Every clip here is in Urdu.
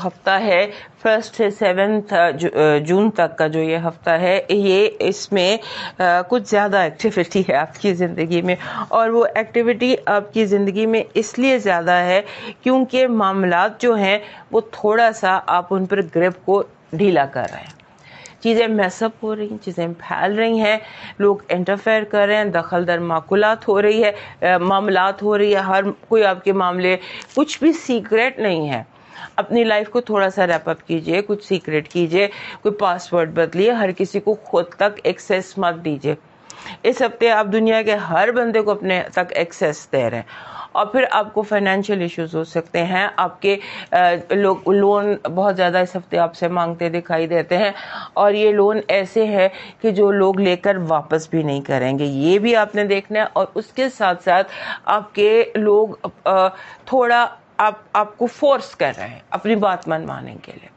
ہفتہ ہے 1 سے 7 جون تک کا جو یہ ہفتہ ہے، یہ اس میں کچھ زیادہ ایکٹیویٹی ہے آپ کی زندگی میں، اور وہ ایکٹیویٹی آپ کی زندگی میں اس لیے زیادہ ہے کیونکہ معاملات جو ہیں وہ تھوڑا سا آپ ان پر گرپ کو ڈھیلا کر رہے ہیں، چیزیں میس اپ ہو رہی ہیں، چیزیں پھیل رہی ہیں، لوگ انٹرفیئر کر رہے ہیں، دخل در معقولات ہو رہی ہے، معاملات ہو رہی ہے، ہر کوئی آپ کے معاملے، کچھ بھی سیکریٹ نہیں ہے۔ اپنی لائف کو تھوڑا سا ریپ اپ کیجئے، کچھ سیکریٹ کیجئے، کوئی پاس ورڈ بدلیے، ہر کسی کو خود تک ایکسیس مت دیجئے۔ اس ہفتے آپ دنیا کے ہر بندے کو اپنے تک ایکسیس دے رہے ہیں، اور پھر آپ کو فائنینشیل ایشوز ہو سکتے ہیں، آپ کے لوگ لون بہت زیادہ اس ہفتے آپ سے مانگتے دکھائی دیتے ہیں، اور یہ لون ایسے ہے کہ جو لوگ لے کر واپس بھی نہیں کریں گے، یہ بھی آپ نے دیکھنا ہے۔ اور اس کے ساتھ ساتھ آپ کے لوگ تھوڑا آپ کو فورس کر رہے ہیں اپنی بات منوانے کے لیے،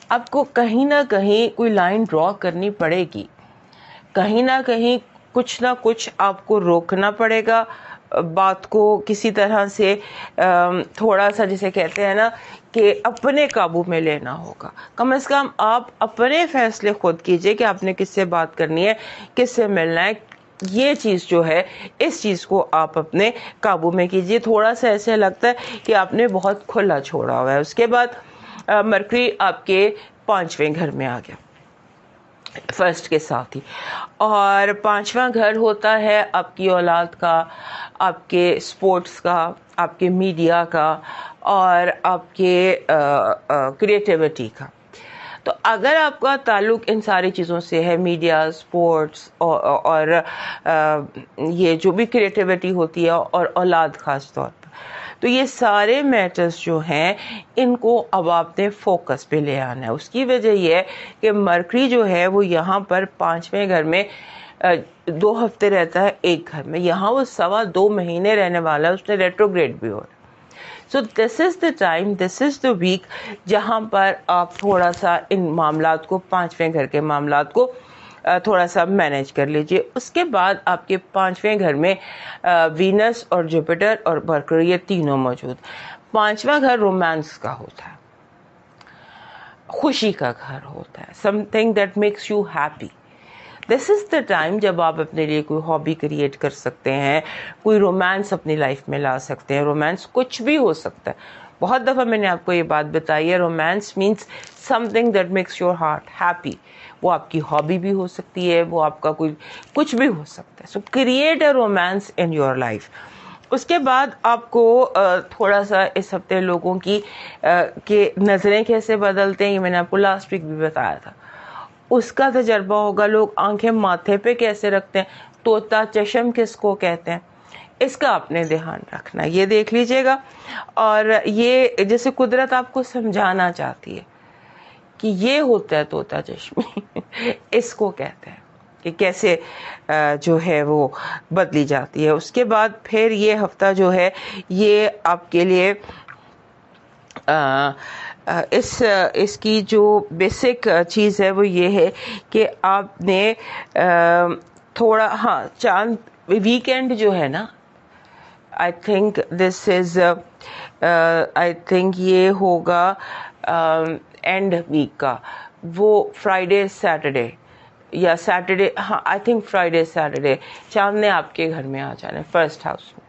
آپ کو کہیں نہ کہیں کوئی لائن ڈرا کرنی پڑے گی، کہیں نہ کہیں کچھ نہ کچھ آپ کو روکنا پڑے گا، بات کو کسی طرح سے تھوڑا سا جسے کہتے ہیں نا کہ اپنے قابو میں لینا ہوگا۔ کم از کم آپ اپنے فیصلے خود کیجئے کہ آپ نے کس سے بات کرنی ہے، کس سے ملنا ہے، یہ چیز جو ہے اس چیز کو آپ اپنے قابو میں کیجئے۔ تھوڑا سا ایسے لگتا ہے کہ آپ نے بہت کھلا چھوڑا ہوا ہے۔ اس کے بعد مرکری آپ کے 5ویں گھر میں آ گیا، فرسٹ کے ساتھ ہی، اور 5واں گھر ہوتا ہے آپ کی اولاد کا، آپ کے سپورٹس کا، آپ کے میڈیا کا، اور آپ کے کریٹیوٹی کا۔ تو اگر آپ کا تعلق ان ساری چیزوں سے ہے، میڈیا، سپورٹس، اور یہ جو بھی کریٹیوٹی ہوتی ہے، اور اولاد خاص طور پر، تو یہ سارے میٹرز جو ہیں ان کو اب آپ نے فوکس پہ لے آنا ہے۔ اس کی وجہ یہ ہے کہ مرکری جو ہے وہ یہاں پر 5ویں گھر میں 2 ہفتے رہتا ہے ایک گھر میں، یہاں وہ 2.25 مہینے رہنے والا ہے، اس نے ریٹروگریڈ بھی ہو رہا ہے۔ سو دس از the time, this is the week جہاں پر آپ تھوڑا سا ان معاملات کو، 5ویں گھر کے معاملات کو تھوڑا سا مینیج کر لیجئے۔ اس کے بعد آپ کے 5ویں گھر میں وینس اور جوپیٹر اور مرکری، یہ تینوں موجود۔ 5واں گھر رومانس کا ہوتا ہے، خوشی کا گھر ہوتا ہے، some thing that makes you happy. This is the time جب آپ اپنے لیے کوئی ہابی کریٹ کر سکتے ہیں، کوئی رومانس اپنی لائف میں لا سکتے ہیں۔ رومانس کچھ بھی ہو سکتا ہے، بہت دفعہ میں نے آپ کو یہ بات بتائی ہے، romance means some thing that makes your heart happy. وہ آپ کی ہابی بھی ہو سکتی ہے، وہ آپ کا کوئی کچھ بھی ہو سکتا ہے۔ So create a romance in your life. اس کے بعد آپ کو تھوڑا سا اس ہفتے لوگوں کی کہ نظریں کیسے بدلتے ہیں، یہ میں نے آپ کو لاسٹ ویک بھی بتایا تھا، اس کا تجربہ ہوگا۔ لوگ آنکھیں ماتھے پہ کیسے رکھتے ہیں، طوطا چشم کس کو کہتے ہیں، اس کا آپ نے دھیان رکھنا ہے، یہ دیکھ لیجئے گا۔ اور یہ جیسے قدرت آپ کو سمجھانا چاہتی ہے کہ یہ ہوتا ہے طوطا چشمی اس کو کہتے ہیں، کہ کیسے جو ہے وہ بدلی جاتی ہے۔ اس کے بعد پھر یہ ہفتہ جو ہے یہ آپ کے لیے اس کی جو بیسک چیز ہے وہ یہ ہے کہ آپ نے تھوڑا چاند ویکینڈ جو ہے نا، I think this is I think یہ ہوگا اینڈ ویک کا، وہ فرائیڈے سیٹرڈے یا Saturday, I think Friday Saturday چاند نے آپ کے گھر میں آ جانا ہے، فرسٹ ہاؤس میں،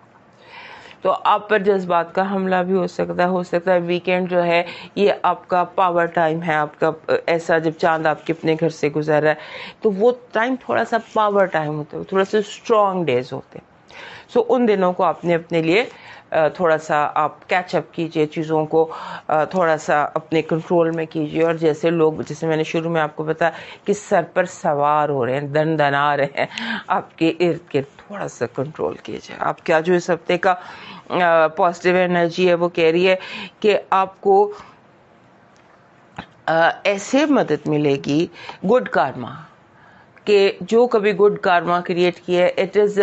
تو آپ پر جذبات کا حملہ بھی ہو سکتا ہے۔ ویکینڈ جو ہے یہ آپ کا پاور ٹائم ہے، آپ کا ایسا جب چاند آپ کے اپنے گھر سے گزر رہا ہے تو وہ ٹائم تھوڑا سا پاور ٹائم ہوتا ہے، تھوڑا سا اسٹرانگ ڈیز ہوتے ہیں۔ سو ان دنوں کو آپ نے اپنے لیے تھوڑا سا آپ کیچ اپ کیجئے، چیزوں کو تھوڑا سا اپنے کنٹرول میں کیجئے، اور جیسے لوگ، جیسے میں نے شروع میں آپ کو بتایا کہ سر پر سوار ہو رہے ہیں، دن دنا رہے ہیں آپ کے ارد گرد، تھوڑا سا کنٹرول کیجئے۔ آپ کا جو اس ہفتے کا پازیٹیو انرجی ہے وہ کہہ رہی ہے کہ آپ کو ایسے مدد ملے گی، گڈ کارما، کہ جو کبھی گڈ کارما کریٹ کیا ہے، اٹ از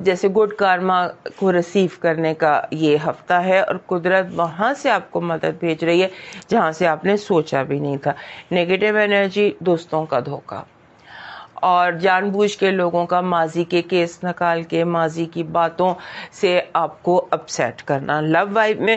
جیسے گڈ کارما کو ریسیو کرنے کا یہ ہفتہ ہے، اور قدرت وہاں سے آپ کو مدد بھیج رہی ہے جہاں سے آپ نے سوچا بھی نہیں تھا۔ نیگیٹو انرجی، دوستوں کا دھوکہ، اور جان بوجھ کے لوگوں کا ماضی کے کیس نکال کے، ماضی کی باتوں سے آپ کو اپسیٹ کرنا۔ لو وائب میں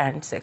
and 6.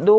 2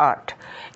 8